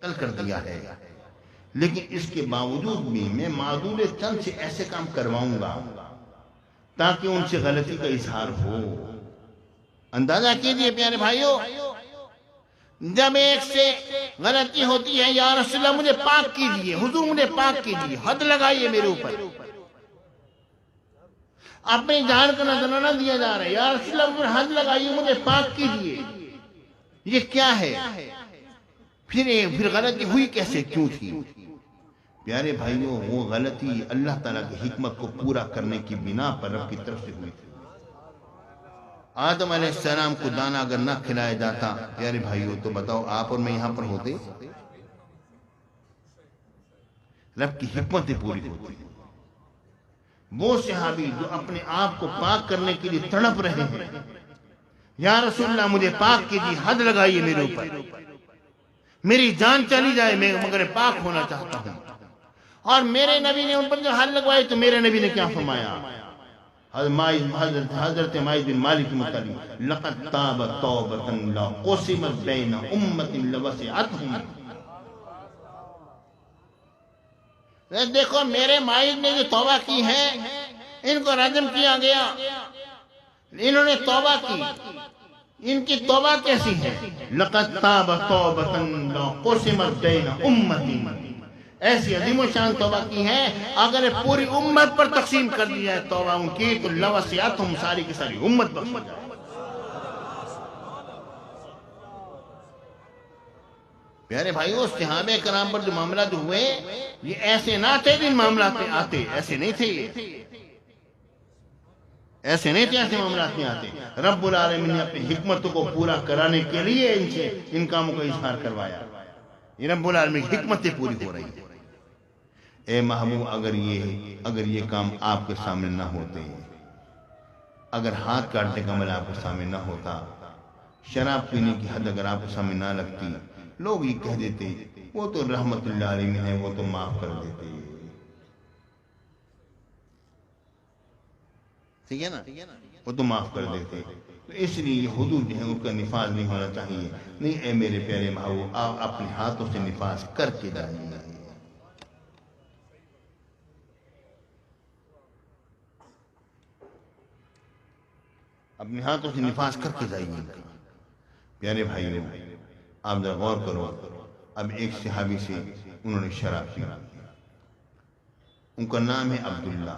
قتل کر دیا ہے، لیکن اس کے باوجود بھی میں معذور چند سے ایسے کام کرواؤں گا تاکہ ان سے غلطی کا اظہار ہو۔ اندازہ کیجئے پیارے بھائیوں، جب ایک سے غلطی ہوتی ہے، یا رسول اللہ مجھے پاک کیجئے، حضور مجھے پاک کیجئے، حد لگائیے میرے اوپر، اپنی جان کا نظرانہ نہ دیا جا رہا ہے، یا رسول اللہ مجھے حد لگائیے، مجھے پاک کیجئے، یہ کیا ہے؟ پھر غلطی ہوئی کیسے، کیوں تھی؟ پیارے بھائیوں، وہ غلطی اللہ تعالیٰ کی حکمت کو پورا کرنے کی بنا پر رب کی طرف سے ہوئی تھی۔ آدم علیہ السلام کو دانا اگر نہ کھلایا جاتا پیارے بھائیوں، تو بتاؤ آپ اور میں یہاں پر ہوتے؟ رب کی حکمتیں پوری ہوتی۔ وہ صحابی جو اپنے آپ کو پاک کرنے کے لیے تڑپ رہے ہیں، یا رسول اللہ مجھے پاک کیجیے، حد لگائیے میرے اوپر، میری جان چلی جائے میں مگر پاک ہونا چاہتا ہوں، اور میرے نبی نے ان پر جو حد لگوائی تو میرے نبی نے کیا فرمایا؟ حضرت مائز بن مالک کی متعلق، لقد تاب توبۃ لا قسمت بین امۃ لوسعتہم۔ دیکھو میرے مائز نے جو توبہ کی ہے، ان کو رجم کیا گیا، انہوں نے توبہ کی، ان کی توبہ کیسی ہے؟ لقد تاب توبۃ لا قسمت بین امۃ، ایسی عظیم و شان توبہ کی ہے، اگر پوری امت پر تقسیم کر دیا ہے توبہ ان کی تو لوسعتہم، ساری کی ساری امت بخش جائے۔ پیارے بھائیو، صحابہ کرام پر جو معاملات ہوئے یہ ایسے نہ تھے جن معاملات میں آتے، ایسے نہیں تھے، ایسے معاملات میں آتے۔ رب العالمین نے اپنی حکمتوں کو پورا کرانے کے لیے ان سے ان کاموں کا اظہار کروایا۔ یہ رب العالمین کی حکمتیں پوری ہو رہی ہیں۔ اے محبوب، اگر یہ کام آپ کے سامنے نہ ہوتے، اگر ہاتھ کاٹنے کا عمل آپ کے سامنے نہ ہوتا، شراب پینے کی حد اگر آپ کے سامنے نہ لگتی، لوگ یہ کہہ دیتے وہ تو رحمت اللہ علیہ ہے، وہ تو معاف کر دیتے، ٹھیک ہے نا، وہ تو معاف کر دیتے۔ تو اس لیے یہ حدود جو ہے ان کا نفاذ نہیں ہونا چاہیے۔ نہیں اے میرے پیارے محبوب، آپ اپنے ہاتھوں سے نفاذ کر کے جائیے، اپنے ہاتھوں سے نفاذ کر کے جائیے۔ پیارے بھائیوں، آپ ذرا غور کرو، اب ایک صحابی سے انہوں نے شراب پی، ان کا نام ہے عبداللہ،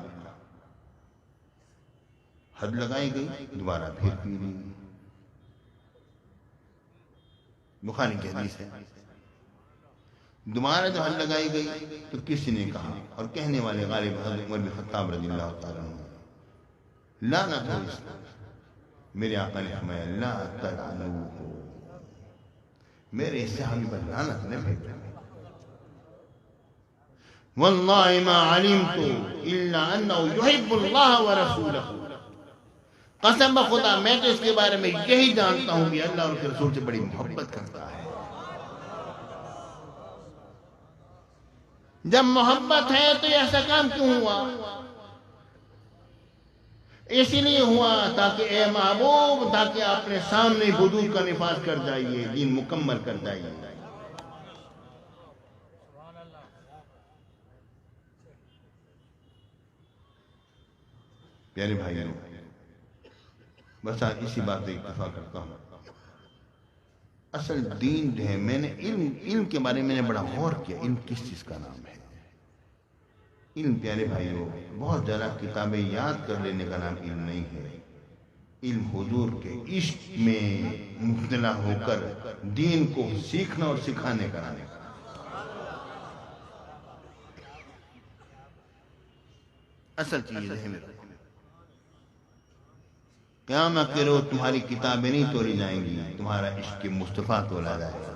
حد لگائی گئی، دوبارہ پھر پی لی، بخاری کی حدیث ہے۔ دوبارہ جو حد لگائی گئی تو کسی نے کہا، اور کہنے والے غالب حضرت عمر بن خطاب رضی اللہ تعالیٰ عنہ، لعنت ہو اس پر، میرے آقا نے فرمایا لا تلعنوہ، میرے صحابی پر لعنت نہ بھیجو، واللہ ما علمت الا انہ یحب اللہ ورسولہ، قسم بخدا میں تو اس کے بارے میں یہی جانتا ہوں کہ اللہ اور اس کے رسول سے بڑی محبت کرتا ہے۔ جب محبت ہے تو یہ ایسا کام کیوں ہوا؟ اسی لیے ہوا تاکہ اے محبوب، تاکہ اپنے سامنے حدود کا نفاذ کر جائیے، دین مکمل کر جائیے۔ پیارے بھائیوں، بس آج اسی بات پہ اکتفا کرتا ہوں۔ اصل دین جو ہے، میں نے علم کے بارے میں بڑا غور کیا، علم کس چیز کا نام ہے؟ علم پیارے بھائیوں بہت زیادہ کتابیں یاد کر لینے کا نام علم نہیں ہے۔ علم حضور کے عشق میں مبتلا ہو کر دین کو سیکھنا اور سکھانے کا نام ہے۔ اصل چیز ہے میرا، قیامت کے روز تمہاری کتابیں نہیں توڑی جائیں گی، تمہارا عشق مصطفیٰ تولا جائے گا۔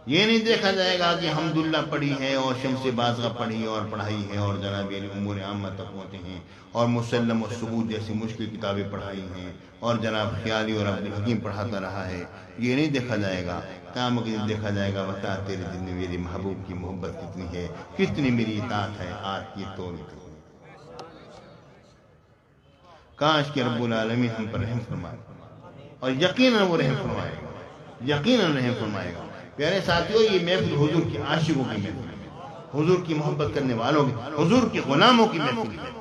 یہ نہیں دیکھا جائے گا کہ حمداللہ پڑھی ہے اور شمس بازغہ پڑھی اور پڑھائی ہے اور جناب امور عامہ تک پہنچے ہیں اور مسلم و ثبوت جیسی مشکل کتابیں پڑھائی ہیں اور جناب خیالی اور عبدالحکیم پڑھاتا رہا ہے، یہ نہیں دیکھا جائے گا۔ قیامت کے دن دیکھا جائے گا، بتا تیرے دل میں میری محبوب کی محبت کتنی ہے، کتنی میری اطاعت ہے، آج کی تول کی۔ کاش کہ رب العالمین ہم پر رحم فرمائے، اور یقیناً وہ رحم فرمائے گا۔ یقیناً رحم فرمائے گا۔ پیارے ساتھیوں، یہ محفل حضور کے عاشقوں کی محفل ہے، حضور کی محبت کرنے والوں کی، حضور کے غلاموں کی محفل ہے،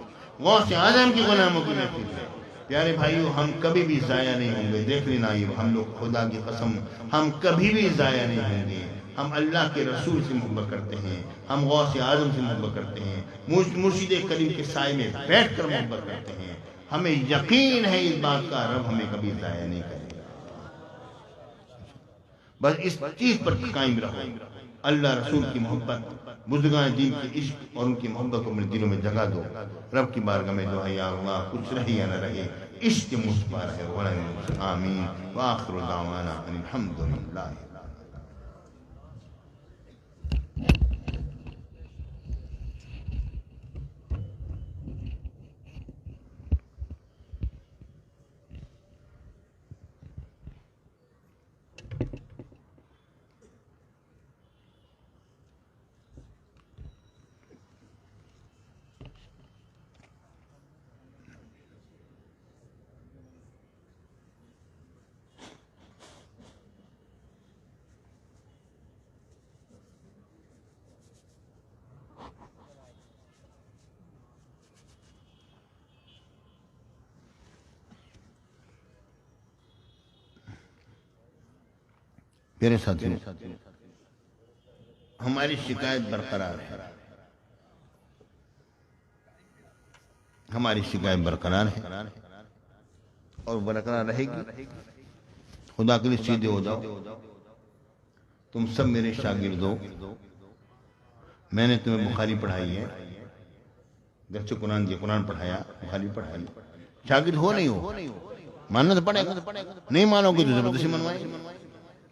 غوث اعظم کی غلاموں کی محفل ہے۔ پیارے بھائیوں، ہم کبھی بھی ضائع نہیں ہوں گے، دیکھ لینا یہ ہم لوگ، خدا کی قسم ہم کبھی بھی ضائع نہیں ہوں گے۔ ہم اللہ کے رسول سے محبت کرتے ہیں، ہم غوث اعظم سے محبت کرتے ہیں، مرشد کریم کے سائے میں بیٹھ کر محبت کرتے ہیں۔ ہمیں یقین ہے اس بات کا، رب ہمیں کبھی ضائع نہیں کرے گا۔ بس اس چیز پر قائم رہو، اللہ رسول کی محبت، بزرگان دین کے عشق اور ان کی محبت کو اپنے دلوں میں جگہ دو۔ رب کی بارگاہ میں دعا، یا اللہ کچھ رہے یا نہ رہے، عشق مصطفیٰ رہے، آمین وآخر دعوانا ان الحمدللہ۔ میرے ساتھیوں، ہماری شکایت برقرار ہے، ہماری شکایت برقرار ہے اور برقرار رہے گی۔ خدا کے لیے سیدھے ہو جاؤ، تم سب میرے شاگرد ہو، میں نے تمہیں بخاری پڑھائی ہے، درس قرآن دیا، قرآن پڑھایا، بخاری پڑھائی، شاگرد ہو نہیں ہو، ماننا تو پڑے گا، نہیں مانو گے تو زبردستی منوائیں،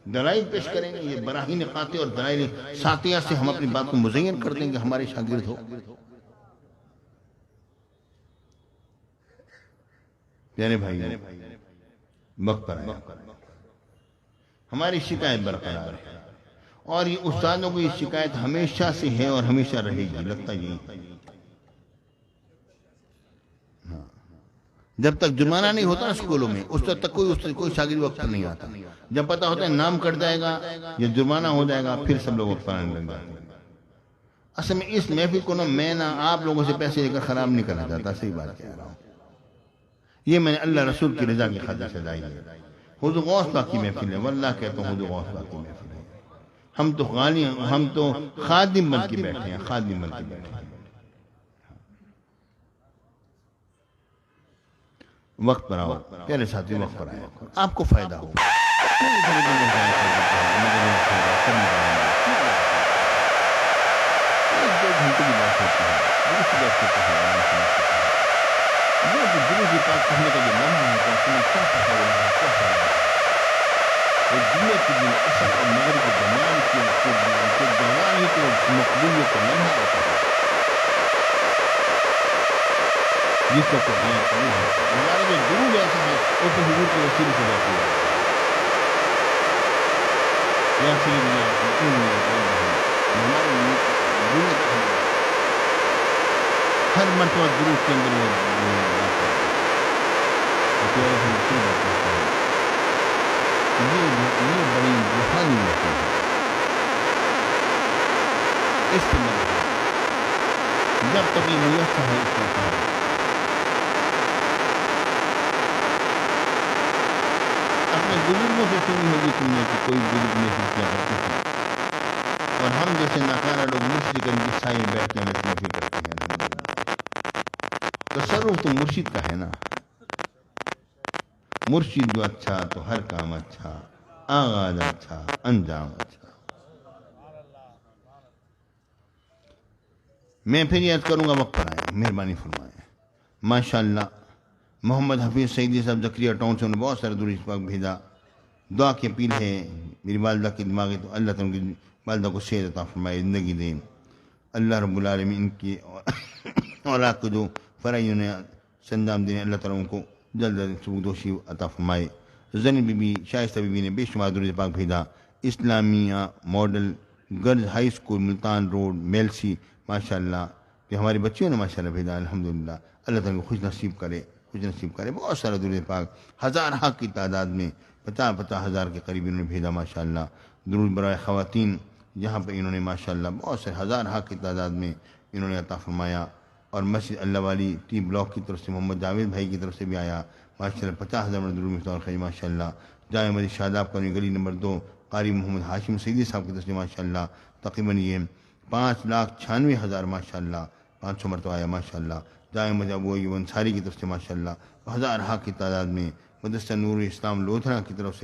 دلائل پیش کریں گے، یہ براہین قاطع اور دلائل ساتیہ سے ہم اپنی بات کو مزین کر دیں گے، ہمارے شاگرد ہو۔ پیارے بھائی، وقت پر آیا، ہماری شکایت برقرار ہے، اور یہ استادوں کو یہ شکایت ہمیشہ سے ہے اور ہمیشہ رہے گی، لگتا یہی ہے۔ جب تک جرمانہ نہیں ہوتا نا اسکولوں میں، اس تک کوئی شاگرد وقت پر نہیں آتا۔ جب پتا ہوتا ہے نام کٹ جائے گا یا جرمانہ ہو جائے گا، پھر سب لوگ وقت پر آنے لگ جاتے ہیں۔ اصل میں اس محفل کو میں آپ لوگوں سے پیسے لے کر خراب نہیں کرنا چاہتا، صحیح بات کہہ رہا ہوں، یہ میں نے اللہ رسول کی رضا کی خاطر سجائی ہے۔ حضور غوث پاک کی محفل ہے، واللہ کہتا ہوں حضور غوث پاک کی محفل ہے۔ ہم تو خادم بن کے بیٹھے ہیں، خادم بن کے بیٹھے ہیں۔ وقت پر آؤ پیارے ساتھی، وقت پر آیا، آپ کو فائدہ ہو۔ جس کا ہمارے جو درود ایسا ہے وہ تو حضور کے وسیلے سے جاتی ہے۔ ہر مرتبہ درود کے اندر یہ بڑی روحانی ہوتی ہے، اس سے جب تک یہ میسر ہے اس کا اپنے بزرگوں سے سنی ہوگی تم نے کہ کوئی بزرگ محفل کیا کرتے تھے، اور ہم جیسے ناکارہ لوگ مرشد کریم کے سائے میں بیٹھ کے ہم اس محفل کرتے ہیں۔ تصرف تو مرشد کا ہے نا، مرشد جو اچھا تو ہر کام اچھا، آغاز اچھا انجام اچھا۔ میں پھر یاد کروں گا، وقت پر آیا، مہربانی فرمائیں۔ ماشاءاللہ محمد حفیظ سعیدی صاحب زکریہ ٹاؤن سے انہوں نے بہت سارے درود پاک بھیجا، دعا کی اپیل ہے میری والدہ کی دماغی، تو اللہ تعالیٰ کی والدہ کو صحت عطا فرمائے، زندگی دیں، اللہ رب العالمین ان کی اولاد کو جو فرائض نے سنجام دینے، اللہ تعالیٰ ان کو جلد سبکدوشی عطا فرمائے۔ زینب بی بی شائستہ بی بی نے بے شمار درود پاک بھیجا، Islamia model girls high school Multan road Mailsi, ماشاءاللہ کہ ہماری بچیوں نے ماشاءاللہ بھیجا، الحمدللہ، اللہ تعالیٰ کو خوش نصیب کرے، بہت سارا درود پاک ہزارہ کی تعداد میں 50,000 کے قریب انہوں نے بھیجا ماشاءاللہ. درود برائے خواتین یہاں پہ انہوں نے ماشاءاللہ بہت سے ہزار کی تعداد میں انہوں نے عطا فرمایا. اور مسجد اللہ والی ٹی بلاک کی طرف سے محمد جاوید بھائی کی طرف سے بھی آیا ماشاءاللہ. 50,000 درود مفتاح الخیر ماشاءاللہ. جامع مسجد شاداب کالونی گلی نمبر 2 قاری محمد ہاشم سیدی صاحب کی طرف سے ماشاءاللہ تقریباً یہ 5,96,000 ماشاءاللہ 500 مرتبہ آیا ماشاءاللہ. جامع مسجد ابو ایوب انصاری کی طرف سے ماشاءاللہ ہزار کی تعداد میں. مدرسہ نور اسلام لودھرا کی طرف سے